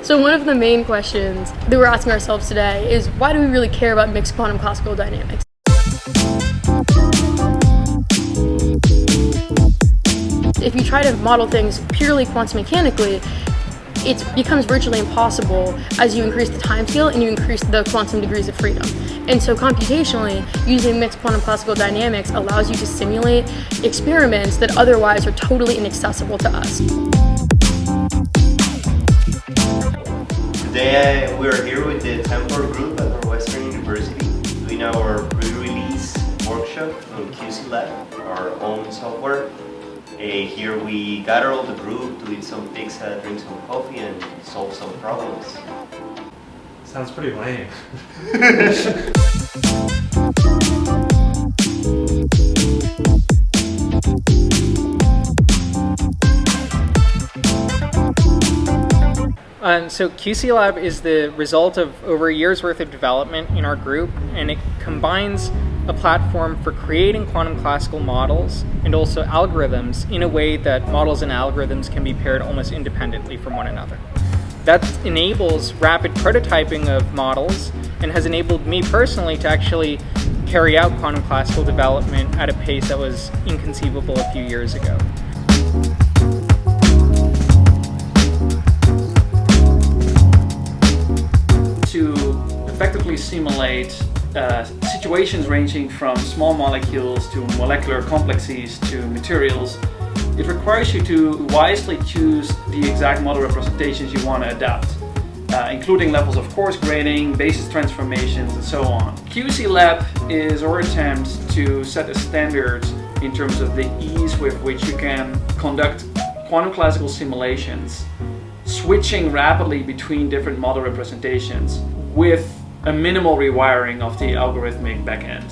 So one of the main questions that we're asking ourselves today is, why do we really care about mixed quantum classical dynamics? If you try to model things purely quantum mechanically, it becomes virtually impossible as you increase the time scale and you increase the quantum degrees of freedom. And so computationally, using mixed quantum classical dynamics allows you to simulate experiments that otherwise are totally inaccessible to us. Today we're here with the Tempelaar group at Northwestern University doing our pre-release workshop on QC Lab, our own software. Here we gather all the group to eat some pizza, drink some coffee and solve some problems. Sounds pretty lame. So QC Lab is the result of over a year's worth of development in our group, and it combines a platform for creating quantum classical models and also algorithms in a way that models and algorithms can be paired almost independently from one another. That enables rapid prototyping of models and has enabled me personally to actually carry out quantum classical development at a pace that was inconceivable a few years ago. To effectively simulate situations ranging from small molecules to molecular complexes to materials, it requires you to wisely choose the exact model representations you want to adapt, including levels of coarse grading, basis transformations, and so on. QC Lab is our attempt to set a standard in terms of the ease with which you can conduct quantum classical simulations, switching rapidly between different model representations with a minimal rewiring of the algorithmic backend.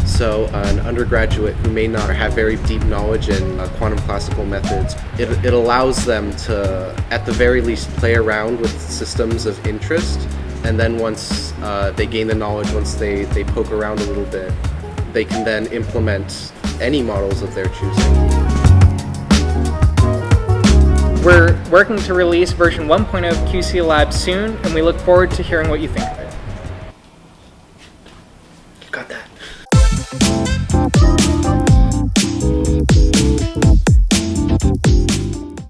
So an undergraduate who may not have very deep knowledge in quantum classical methods, it allows them to, at the very least, play around with systems of interest, and then once they gain the knowledge, once they poke around a little bit, they can then implement any models of their choosing. We're working to release version 1.0 of QC Lab soon, and we look forward to hearing what you think of it.